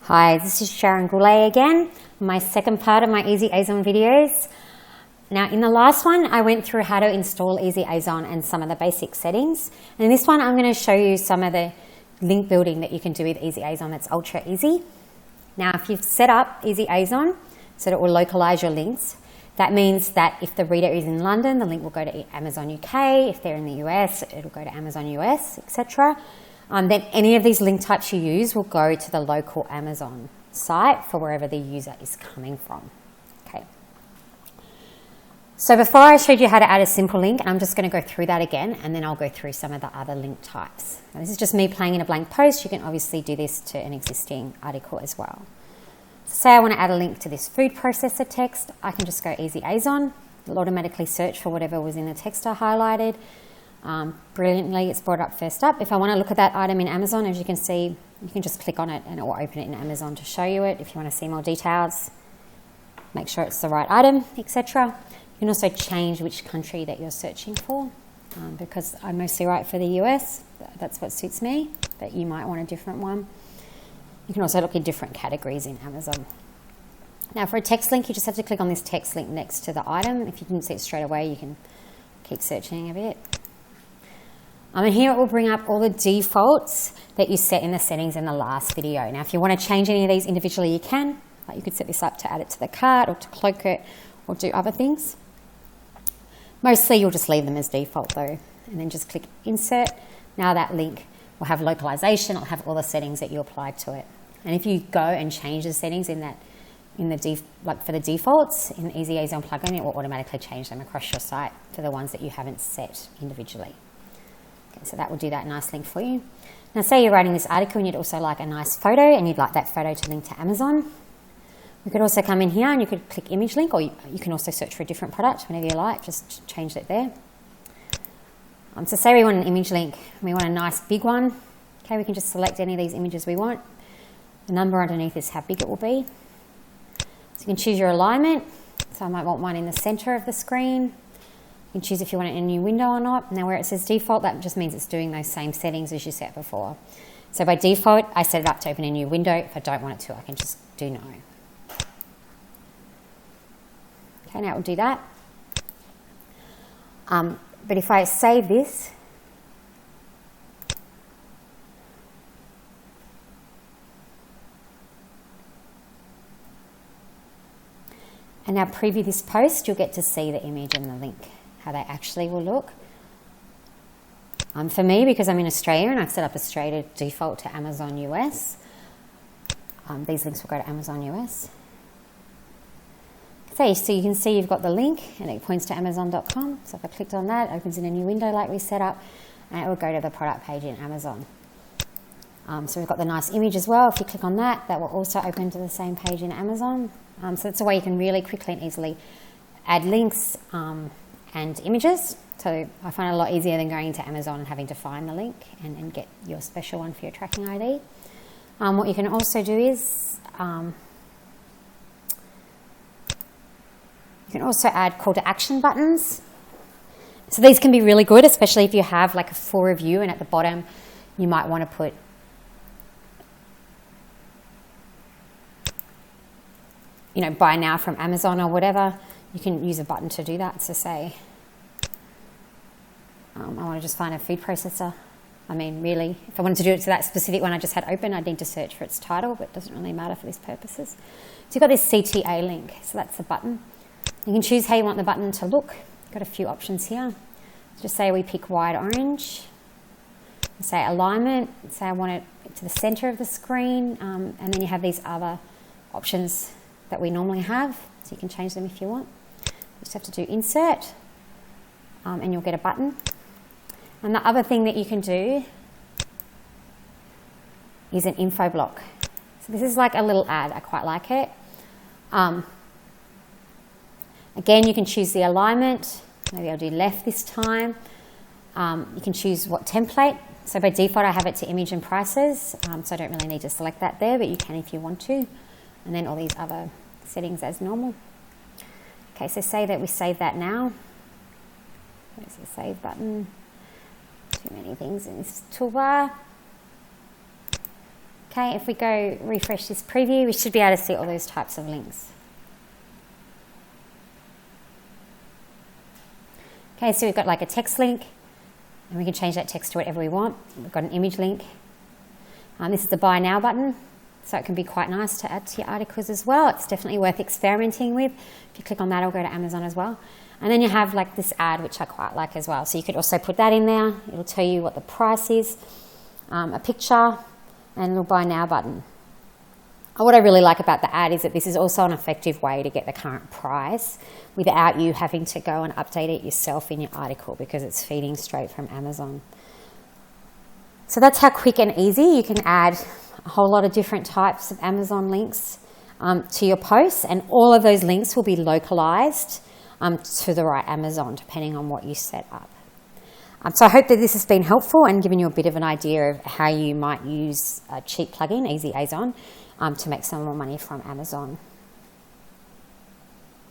Hi, this is Sharon Goulet again, my second part of my EasyAzon videos. Now in the last one I went through how to install EasyAzon and some of the basic settings, and in this one I'm going to show you some of the link building that you can do with EasyAzon that's ultra easy. Now if you've set up EasyAzon so that it will localize your links, that means that if the reader is in London, the link will go to Amazon UK, if they're in the US, it'll go to Amazon US, etc. Then any of these link types you use will go to the local Amazon site for wherever the user is coming from. Okay. So before I showed you how to add a simple link, I'm just going to go through that again, and then I'll go through some of the other link types. Now, this is just me playing in a blank post. You can obviously do this to an existing article as well. So say I want to add a link to this food processor text, I can just go EasyAzon. It'll automatically search for whatever was in the text I highlighted. Brilliantly, it's brought up first up. If I want to look at that item in Amazon, as you can see, you can just click on it and it will open it in Amazon to show you it. If you want to see more details, make sure it's the right item, etc. You can also change which country that you're searching for, because I mostly write for the US. That's what suits me, but you might want a different one. You can also look in different categories in Amazon. Now for a text link, you just have to click on this text link next to the item. If you didn't see it straight away, you can keep searching a bit. And here it will bring up all the defaults that you set in the settings in the last video. Now if you want to change any of these individually, you can. Like you could set this up to add it to the cart or to cloak it or do other things. Mostly you'll just leave them as default though, and then just click insert. Now that link will have localization, it'll have all the settings that you applied to it. And if you go and change the settings for the defaults in the EasyAzon plugin, it will automatically change them across your site to the ones that you haven't set individually. Okay, so that will do that nice link for you. Now say you're writing this article and you'd also like a nice photo and you'd like that photo to link to Amazon. You could also come in here and you could click image link, or you can also search for a different product whenever you like, just change it there. So say we want an image link, we want a nice big one. Okay, we can just select any of these images we want. The number underneath is how big it will be. So you can choose your alignment. So I might want one in the center of the screen. You can choose if you want it in a new window or not. Now where it says default, that just means it's doing those same settings as you set before. So by default, I set it up to open a new window. If I don't want it to, I can just do no. Okay, now it will do that. But if I save this, and now preview this post, you'll get to see the image and the link, how they actually will look. For me, because I'm in Australia and I've set up Australia default to Amazon US, these links will go to Amazon US. So you can see you've got the link and it points to Amazon.com. So if I clicked on that, it opens in a new window like we set up, and it will go to the product page in Amazon. So we've got the nice image as well. If you click on that, that will also open to the same page in Amazon. So that's a way you can really quickly and easily add links and images. So I find it a lot easier than going into Amazon and having to find the link and get your special one for your tracking ID. What you can also do is you can also add call to action buttons. So these can be really good, especially if you have like a full review and at the bottom you might want to put buy now from Amazon or whatever. You can use a button to do that. So say I want to just find a food processor. I mean, really, if I wanted to do it to that specific one I just had open, I'd need to search for its title, but it doesn't really matter for these purposes. So you've got this CTA link, so that's the button. You can choose how you want the button to look. You've got a few options here. Just say we pick wide orange. Say alignment. Say I want it to the center of the screen, and then you have these other options that we normally have, so you can change them if you want. You just have to do insert, and you'll get a button. And the other thing that you can do is an info block. So this is like a little ad. I quite like it. Again, you can choose the alignment. Maybe I'll do left this time. You can choose what template. So by default, I have it to image and prices, so I don't really need to select that there, but you can if you want to. And then all these other settings as normal. Okay, so say that we save that now. Where's the save button? Too many things in this toolbar. Okay, if we go refresh this preview, we should be able to see all those types of links. Okay, so we've got like a text link, and we can change that text to whatever we want. We've got an image link. This is the buy now button, so it can be quite nice to add to your articles as well. It's definitely worth experimenting with. If you click on that, it'll go to Amazon as well. And then you have like this ad, which I quite like as well. So you could also put that in there. It'll tell you what the price is, a picture, and a little buy now button. What I really like about the ad is that this is also an effective way to get the current price without you having to go and update it yourself in your article, because it's feeding straight from Amazon. So that's how quick and easy you can add a whole lot of different types of Amazon links to your posts, and all of those links will be localized to the right Amazon depending on what you set up. So I hope that this has been helpful and given you a bit of an idea of how you might use a cheap plugin, EasyAzon, to make some more money from Amazon.